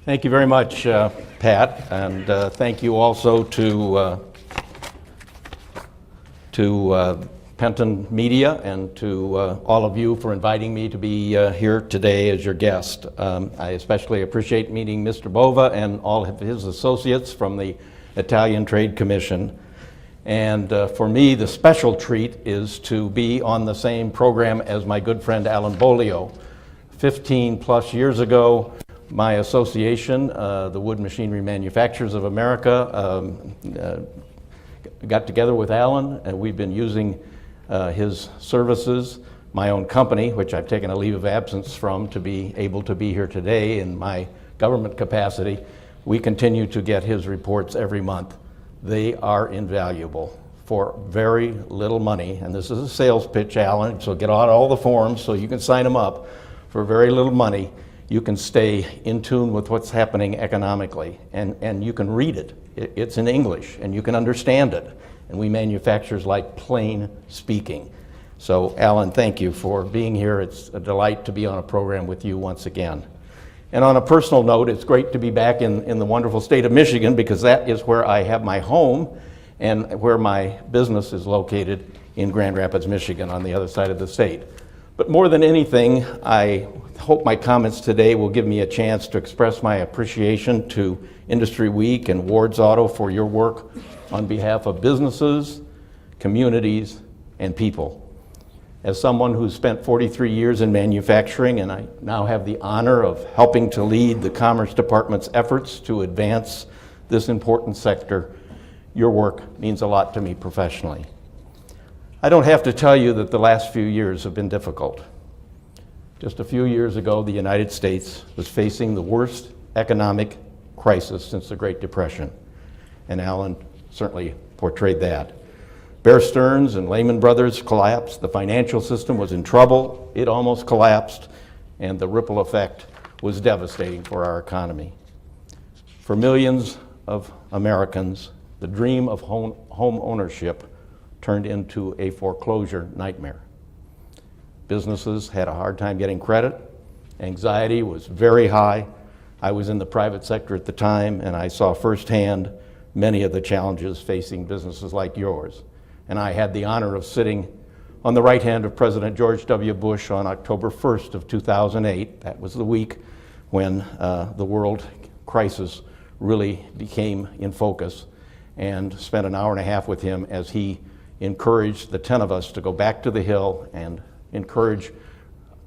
Thank you very much, Pat, and thank you also to Penton Media and to all of you for inviting me to be here today as your guest. I especially appreciate meeting Mr. Bova and all of his associates from the Italian Trade Commission. And for me, the special treat is to be on the same program as my good friend Alan Bolio. 15 plus years ago, my association, the Wood Machinery Manufacturers of America, got together with Alan, and we've been using his services, my own company, which I've taken a leave of absence from to be able to be here today in my government capacity. We continue to get his reports every month. They are invaluable for very little money, and this is a sales pitch, Alan, so get out all the forms so you can sign them up. For very little money, you can stay in tune with what's happening economically, and you can read it. It's in English, and you can understand it. And we manufacturers like plain speaking. So, Alan, thank you for being here. It's a delight to be on a program with you once again. And on a personal note, it's great to be back in the wonderful state of Michigan, because that is where I have my home and where my business is located in Grand Rapids, Michigan, on the other side of the state. But more than anything, I hope my comments today will give me a chance to express my appreciation to Industry Week and Ward's Auto for your work on behalf of businesses, communities, and people. As someone who's spent 43 years in manufacturing, and I now have the honor of helping to lead the Commerce Department's efforts to advance this important sector, your work means a lot to me professionally. I don't have to tell you that the last few years have been difficult. Just a few years ago, the United States was facing the worst economic crisis since the Great Depression, and Alan certainly portrayed that. Bear Stearns and Lehman Brothers collapsed, the financial system was in trouble, it almost collapsed, and the ripple effect was devastating for our economy. For millions of Americans, the dream of home ownership turned into a foreclosure nightmare. Businesses had a hard time getting credit. Anxiety was very high. I was in the private sector at the time, and I saw firsthand many of the challenges facing businesses like yours. And I had the honor of sitting on the right hand of President George W. Bush on October 1st of 2008. That was the week when the world crisis really became in focus, and spent an hour and a half with him as he encouraged the 10 of us to go back to the Hill and encourage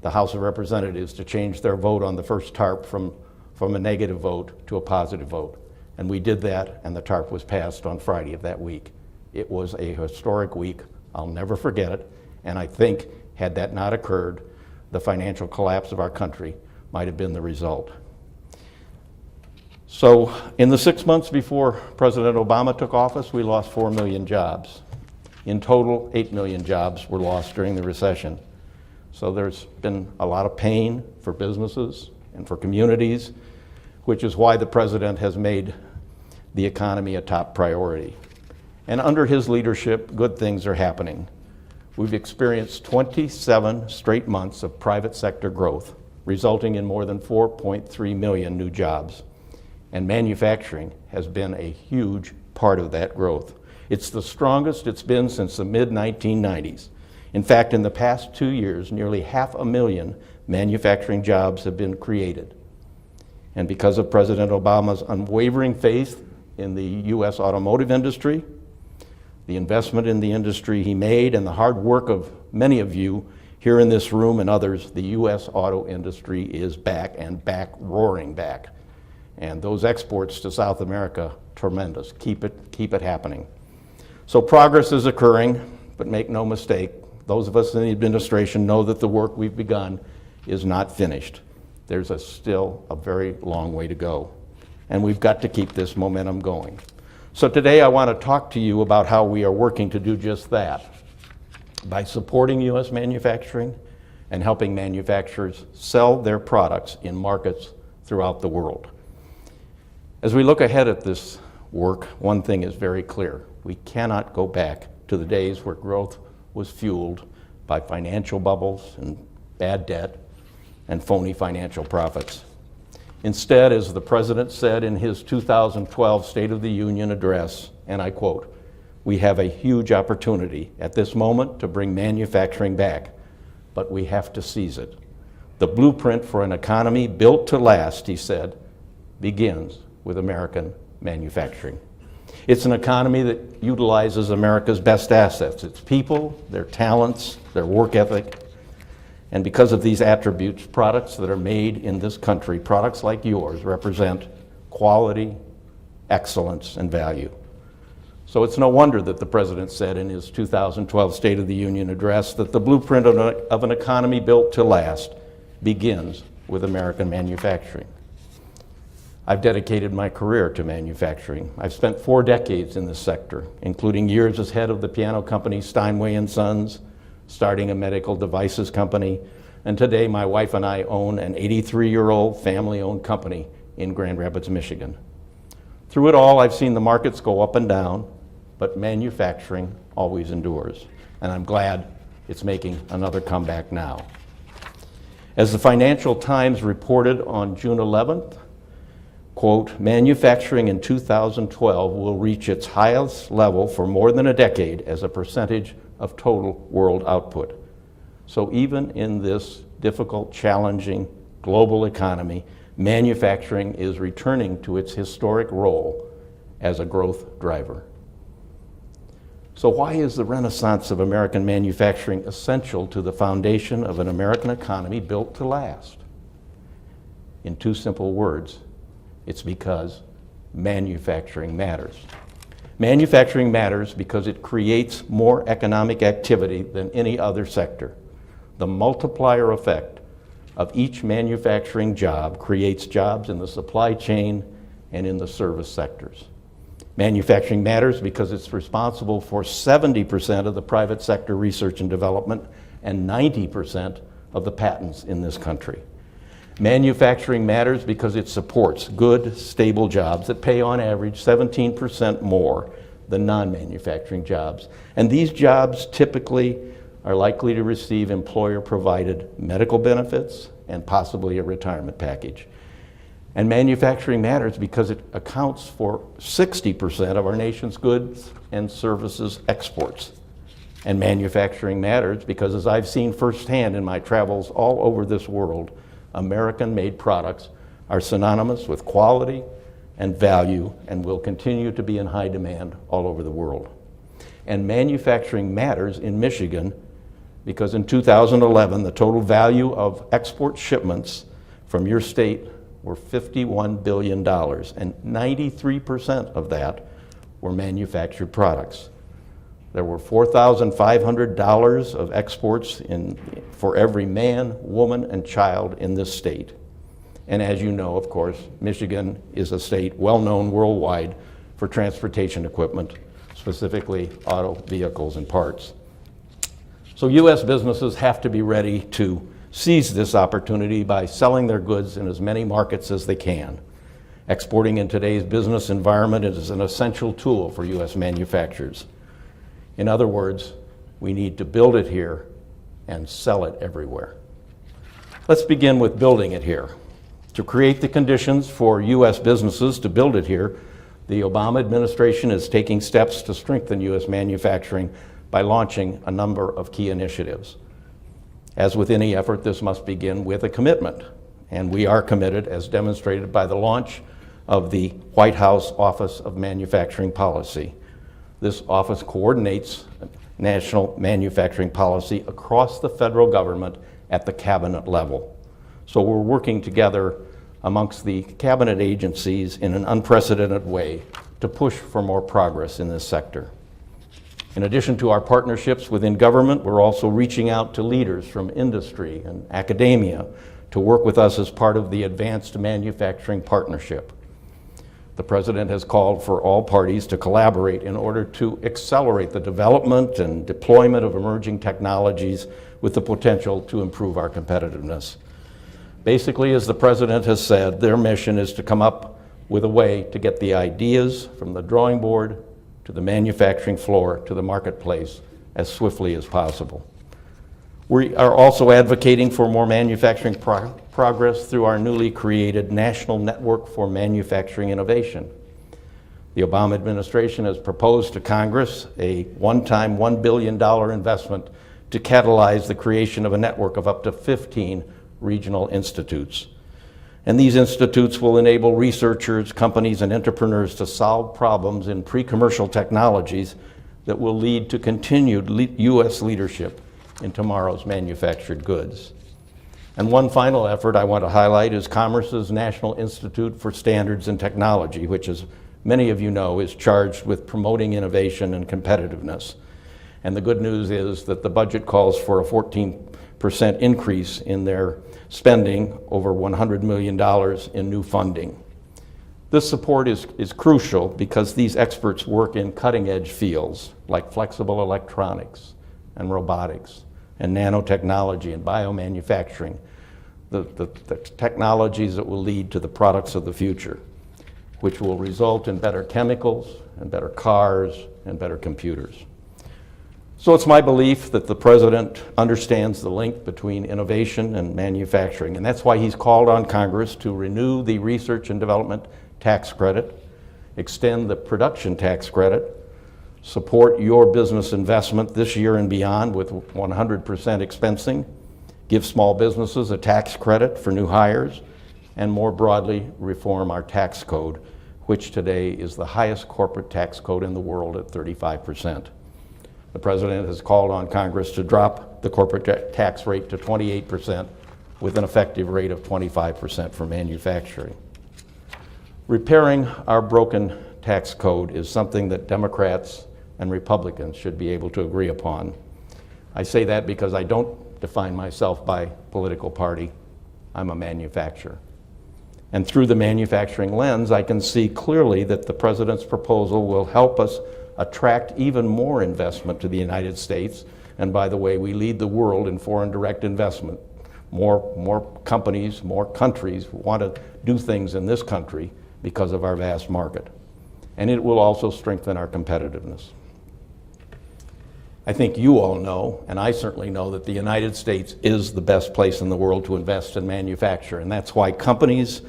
the House of Representatives to change their vote on the first TARP from a negative vote to a positive vote. And we did that, and the TARP was passed on Friday of that week. It was a historic week. I'll never forget it. And I think, had that not occurred, the financial collapse of our country might have been the result. So in the 6 months before President Obama took office, we lost 4 million jobs. In total, 8 million jobs were lost during the recession. So there's been a lot of pain for businesses and for communities, which is why the president has made the economy a top priority. And under his leadership, good things are happening. We've experienced 27 straight months of private sector growth, resulting in more than 4.3 million new jobs. And manufacturing has been a huge part of that growth. It's the strongest it's been since the mid-1990s. In fact, in the past 2 years, nearly 500,000 manufacturing jobs have been created. And because of President Obama's unwavering faith in the U.S. automotive industry, the investment in the industry he made, and the hard work of many of you here in this room and others, the U.S. auto industry is back, and back, roaring back. And those exports to South America, tremendous. Keep it happening. So progress is occurring, but make no mistake, those of us in the administration know that the work we've begun is not finished. There's still a very long way to go, and we've got to keep this momentum going. So today I want to talk to you about how we are working to do just that, by supporting U.S. manufacturing and helping manufacturers sell their products in markets throughout the world. As we look ahead at this work, one thing is very clear. We cannot go back to the days where growth was fueled by financial bubbles and bad debt and phony financial profits. Instead, as the President said in his 2012 State of the Union address, and I quote, "We have a huge opportunity at this moment to bring manufacturing back, but we have to seize it. The blueprint for an economy built to last," he said, "begins with American manufacturing." It's an economy that utilizes America's best assets, its people, their talents, their work ethic. And because of these attributes, products that are made in this country, products like yours, represent quality, excellence, and value. So it's no wonder that the President said in his 2012 State of the Union address that the blueprint of an economy built to last begins with American manufacturing. I've dedicated my career to manufacturing. I've spent 4 decades in this sector, including years as head of the piano company Steinway & Sons, starting a medical devices company, and today my wife and I own an 83-year-old family-owned company in Grand Rapids, Michigan. Through it all, I've seen the markets go up and down, but manufacturing always endures, and I'm glad it's making another comeback now. As the Financial Times reported on June 11th, quote, "Manufacturing in 2012 will reach its highest level for more than a decade as a percentage of total world output." So even in this difficult, challenging global economy, manufacturing is returning to its historic role as a growth driver. So why is the renaissance of American manufacturing essential to the foundation of an American economy built to last? In 2 simple words, it's because manufacturing matters. Manufacturing matters because it creates more economic activity than any other sector. The multiplier effect of each manufacturing job creates jobs in the supply chain and in the service sectors. Manufacturing matters because it's responsible for 70% of the private sector research and development and 90% of the patents in this country. Manufacturing matters because it supports good, stable jobs that pay on average 17% more than non-manufacturing jobs. And these jobs typically are likely to receive employer-provided medical benefits and possibly a retirement package. And manufacturing matters because it accounts for 60% of our nation's goods and services exports. And manufacturing matters because, as I've seen firsthand in my travels all over this world, American-made products are synonymous with quality and value and will continue to be in high demand all over the world. And manufacturing matters in Michigan because in 2011, the total value of export shipments from your state were $51 billion, and 93% of that were manufactured products. There were $4,500 of exports for every man, woman, and child in this state. And as you know, of course, Michigan is a state well known worldwide for transportation equipment, specifically auto vehicles and parts. So U.S. businesses have to be ready to seize this opportunity by selling their goods in as many markets as they can. Exporting in today's business environment is an essential tool for U.S. manufacturers. In other words, we need to build it here and sell it everywhere. Let's begin with building it here. To create the conditions for U.S. businesses to build it here, the Obama administration is taking steps to strengthen U.S. manufacturing by launching a number of key initiatives. As with any effort, this must begin with a commitment, and we are committed, as demonstrated by the launch of the White House Office of Manufacturing Policy. This office coordinates national manufacturing policy across the federal government at the cabinet level. So we're working together amongst the cabinet agencies in an unprecedented way to push for more progress in this sector. In addition to our partnerships within government, we're also reaching out to leaders from industry and academia to work with us as part of the Advanced Manufacturing Partnership. The President has called for all parties to collaborate in order to accelerate the development and deployment of emerging technologies with the potential to improve our competitiveness. Basically, as the President has said, their mission is to come up with a way to get the ideas from the drawing board to the manufacturing floor to the marketplace as swiftly as possible. We are also advocating for more manufacturing progress through our newly created National Network for Manufacturing Innovation. The Obama administration has proposed to Congress a one-time $1 billion investment to catalyze the creation of a network of up to 15 regional institutes. And these institutes will enable researchers, companies, and entrepreneurs to solve problems in pre-commercial technologies that will lead to continued U.S. leadership in tomorrow's manufactured goods. And one final effort I want to highlight is Commerce's National Institute for Standards and Technology, which, as many of you know, is charged with promoting innovation and competitiveness. And the good news is that the budget calls for a 14% increase in their spending, over $100 million in new funding. This support is crucial because these experts work in cutting-edge fields like flexible electronics and robotics and nanotechnology and biomanufacturing, the technologies that will lead to the products of the future, which will result in better chemicals and better cars and better computers. So it's my belief that the President understands the link between innovation and manufacturing, and that's why he's called on Congress to renew the Research and Development Tax Credit, extend the Production Tax Credit, support your business investment this year and beyond with 100% expensing, give small businesses a tax credit for new hires, and more broadly reform our tax code, which today is the highest corporate tax code in the world at 35%. The President has called on Congress to drop the corporate tax rate to 28% with an effective rate of 25% for manufacturing. Repairing our broken tax code is something that Democrats and Republicans should be able to agree upon. I say that because I don't define myself by political party. I'm a manufacturer. And through the manufacturing lens, I can see clearly that the President's proposal will help us attract even more investment to the United States. And by the way, we lead the world in foreign direct investment. More companies, more countries want to do things in this country because of our vast market. And it will also strengthen our competitiveness. I think you all know, and I certainly know, that the United States is the best place in the world to invest in manufacture. And that's why companies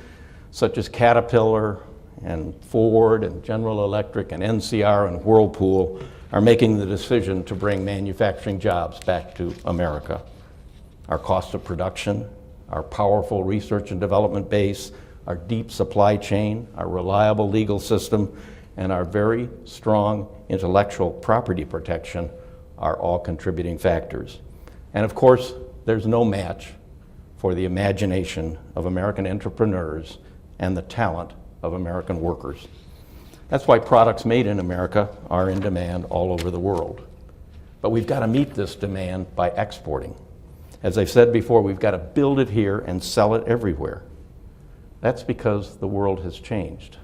such as Caterpillar and Ford and General Electric and NCR and Whirlpool are making the decision to bring manufacturing jobs back to America. Our cost of production, our powerful research and development base, our deep supply chain, our reliable legal system, and our very strong intellectual property protection are all contributing factors. And of course, there's no match for the imagination of American entrepreneurs and the talent of American workers. That's why products made in America are in demand all over the world. But we've got to meet this demand by exporting. As I've said before, we've got to build it here and sell it everywhere. That's because the world has changed.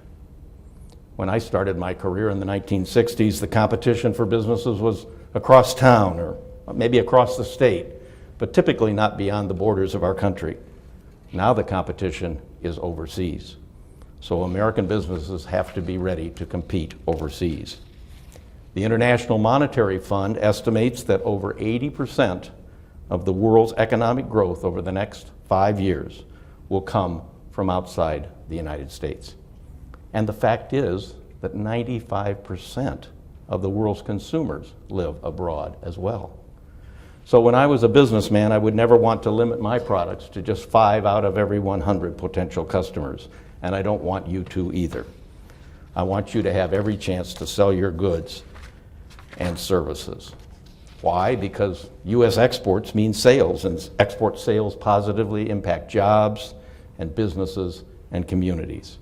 When I started my career in the 1960s, the competition for businesses was across town or maybe across the state, but typically not beyond the borders of our country. Now the competition is overseas. So American businesses have to be ready to compete overseas. The International Monetary Fund estimates that over 80% of the world's economic growth over the next 5 years will come from outside the United States. And the fact is that 95% of the world's consumers live abroad as well. So when I was a businessman, I would never want to limit my products to just 5 out of every 100 potential customers. And I don't want you to either. I want you to have every chance to sell your goods and services. Why? Because U.S. exports mean sales, and export sales positively impact jobs and businesses and communities.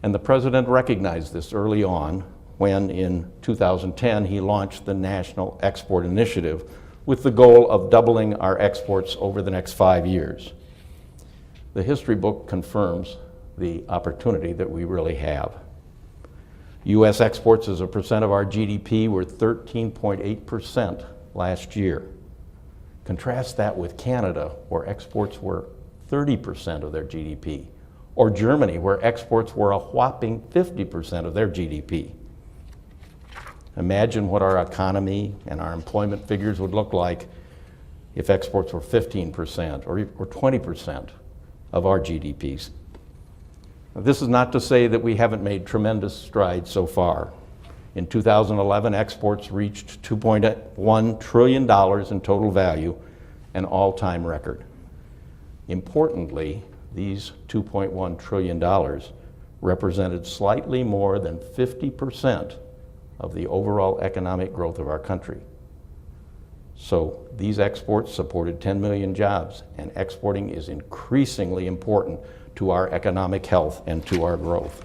And the President recognized this early on when, in 2010, he launched the National Export Initiative with the goal of doubling our exports over the next 5 years. The history book confirms the opportunity that we really have. U.S. exports as a percent of our GDP were 13.8% last year. Contrast that with Canada, where exports were 30% of their GDP, or Germany, where exports were a whopping 50% of their GDP. Imagine what our economy and our employment figures would look like if exports were 15% or 20% of our GDPs. This is not to say that we haven't made tremendous strides so far. In 2011, exports reached $2.1 trillion in total value, an all-time record. Importantly, these $2.1 trillion represented slightly more than 50% of the overall economic growth of our country. So these exports supported 10 million jobs, and exporting is increasingly important to our economic health and to our growth.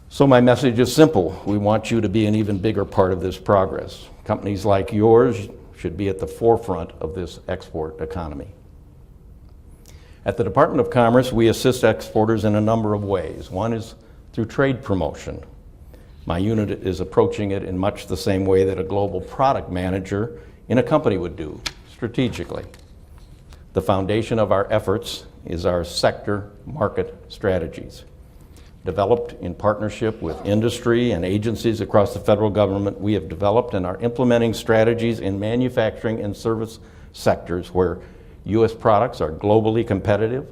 So my message is simple. We want you to be an even bigger part of this progress. Companies like yours should be at the forefront of this export economy. At the Department of Commerce, we assist exporters in a number of ways. One is through trade promotion. My unit is approaching it in much the same way that a global product manager in a company would do, strategically. The foundation of our efforts is our sector market strategies. Developed in partnership with industry and agencies across the federal government, we have developed and are implementing strategies in manufacturing and service sectors where U.S. products are globally competitive,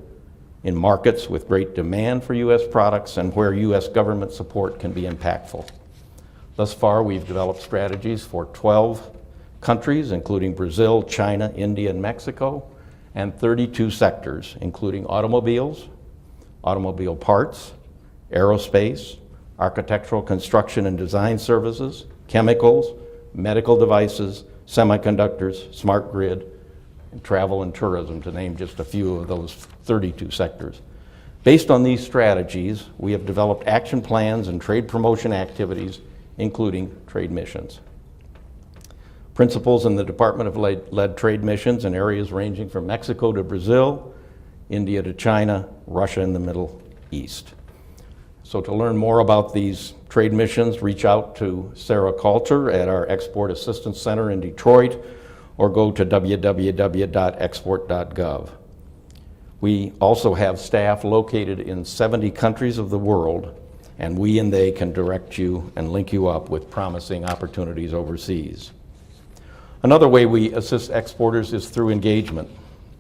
in markets with great demand for U.S. products, and where U.S. government support can be impactful. Thus far, we've developed strategies for 12 countries, including Brazil, China, India, and Mexico, and 32 sectors, including automobiles, automobile parts, aerospace, architectural construction and design services, chemicals, medical devices, semiconductors, smart grid, and travel and tourism, to name just a few of those 32 sectors. Based on these strategies, we have developed action plans and trade promotion activities, including trade missions. Principals in the department have led trade missions in areas ranging from Mexico to Brazil, India to China, Russia, and the Middle East. So to learn more about these trade missions, reach out to Sarah Coulter at our Export Assistance Center in Detroit, or go to www.export.gov. We also have staff located in 70 countries of the world, and we and they can direct you and link you up with promising opportunities overseas. Another way we assist exporters is through engagement.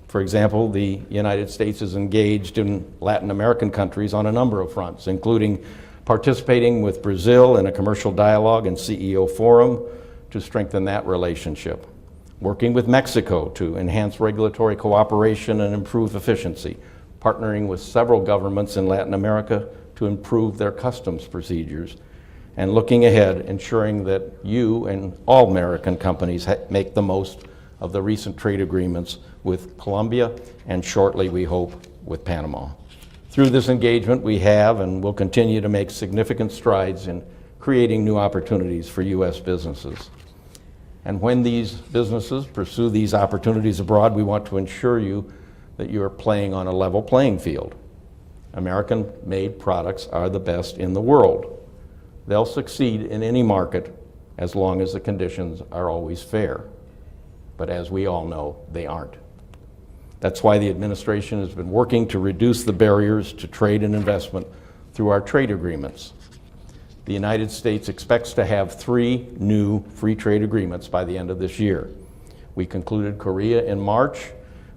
For example, the United States is engaged in Latin American countries on a number of fronts, including participating with Brazil in a commercial dialogue and CEO forum to strengthen that relationship, working with Mexico to enhance regulatory cooperation and improve efficiency, partnering with several governments in Latin America to improve their customs procedures, and looking ahead, ensuring that you and all American companies make the most of the recent trade agreements with Colombia, and shortly, we hope, with Panama. Through this engagement, we have and will continue to make significant strides in creating new opportunities for U.S. businesses. And when these businesses pursue these opportunities abroad, we want to ensure you that you are playing on a level playing field. American-made products are the best in the world. They'll succeed in any market as long as the conditions are always fair. But as we all know, they aren't. That's why the administration has been working to reduce the barriers to trade and investment through our trade agreements. The United States expects to have 3 new free trade agreements by the end of this year. We concluded Korea in March,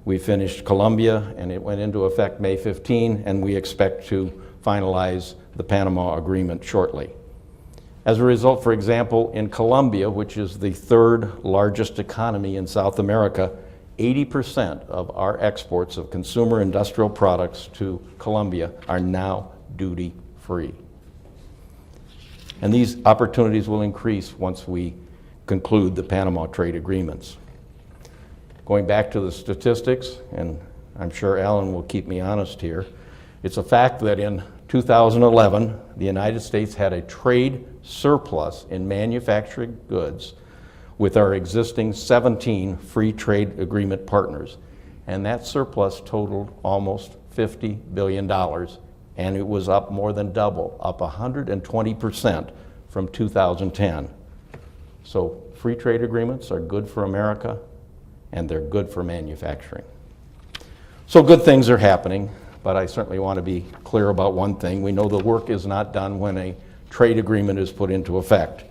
we finished Colombia, and it went into effect May 15, and we expect to finalize the Panama Agreement shortly. As a result, for example, in Colombia, which is the 3rd largest economy in South America, 80% of our exports of consumer industrial products to Colombia are now duty-free. And these opportunities will increase once we conclude the Panama trade agreements. Going back to the statistics, and I'm sure Alan will keep me honest here, it's a fact that in 2011, the United States had a trade surplus in manufactured goods with our existing 17 free trade agreement partners. And that surplus totaled almost $50 billion, and it was up more than double, up 120% from 2010. So free trade agreements are good for America, and they're good for manufacturing. So good things are happening, but I certainly want to be clear about one thing. We know the work is not done when a trade agreement is put into effect.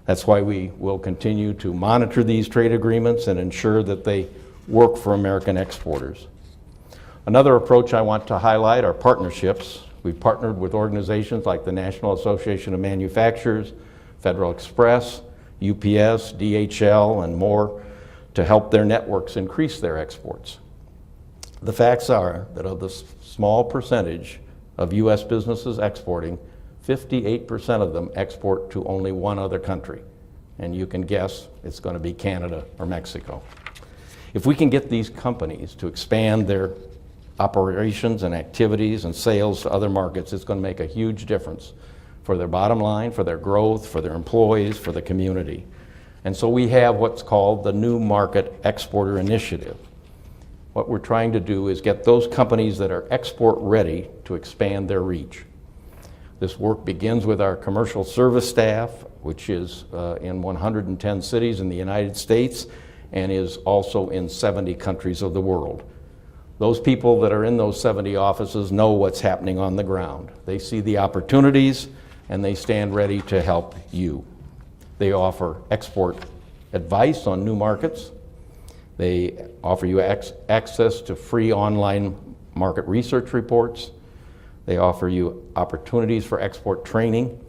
That's why we will continue to monitor these trade agreements and ensure that they work for American exporters. Another approach I want to highlight are partnerships. We've partnered with organizations like the National Association of Manufacturers, Federal Express, UPS, DHL, and more to help their networks increase their exports. The facts are that of the small percentage of U.S. businesses exporting, 58% of them export to only one other country. And you can guess it's going to be Canada or Mexico. If we can get these companies to expand their operations and activities and sales to other markets, it's going to make a huge difference for their bottom line, for their growth, for their employees, for the community. And so we have what's called the New Market Exporter Initiative. What we're trying to do is get those companies that are export ready to expand their reach. This work begins with our commercial service staff, which is in 110 cities in the United States and is also in 70 countries of the world. Those people that are in those 70 offices know what's happening on the ground. They see the opportunities and they stand ready to help you. They offer export advice on new markets. They offer you access to free online market research reports. They offer you opportunities for export training.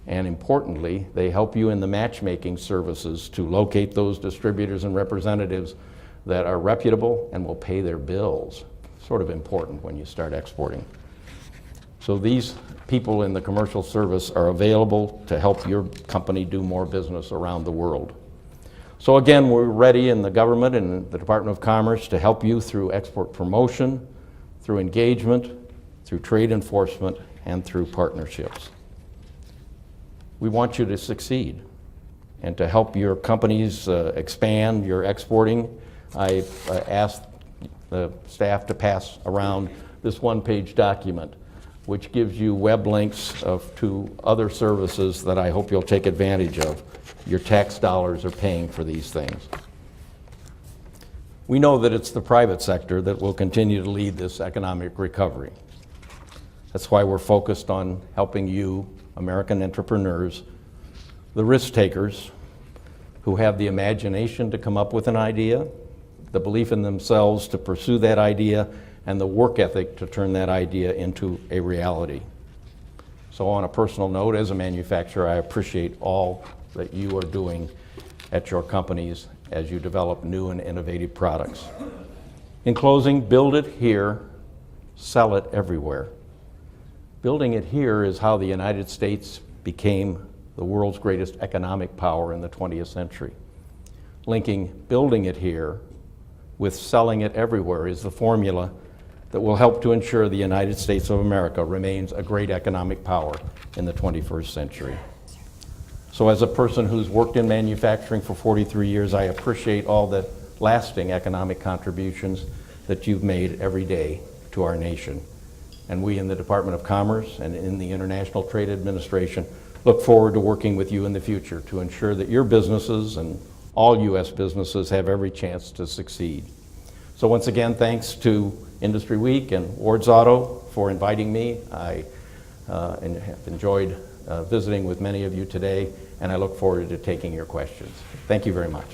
And importantly, they help you in the matchmaking services to locate those distributors and representatives that are reputable and will pay their bills. Sort of important when you start exporting. So these people in the commercial service are available to help your company do more business around the world. So again, we're ready in the government and the Department of Commerce to help you through export promotion, through engagement, through trade enforcement, and through partnerships. We want you to succeed and to help your companies expand your exporting. I asked the staff to pass around this one-page document, which gives you web links to other services that I hope you'll take advantage of. Your tax dollars are paying for these things. We know that it's the private sector that will continue to lead this economic recovery. That's why we're focused on helping you, American entrepreneurs, the risk takers who have the imagination to come up with an idea, the belief in themselves to pursue that idea, and the work ethic to turn that idea into a reality. So on a personal note, as a manufacturer, I appreciate all that you are doing at your companies as you develop new and innovative products. In closing, build it here, sell it everywhere. Building it here is how the United States became the world's greatest economic power in the 20th century. Linking building it here with selling it everywhere is the formula that will help to ensure the United States of America remains a great economic power in the 21st century. So as a person who's worked in manufacturing for 43 years, I appreciate all the lasting economic contributions that you've made every day to our nation. And we in the Department of Commerce and in the International Trade Administration look forward to working with you in the future to ensure that your businesses and all U.S. businesses have every chance to succeed. So once again, thanks to Industry Week and Ward's Auto for inviting me. I have enjoyed visiting with many of you today, and I look forward to taking your questions. Thank you very much.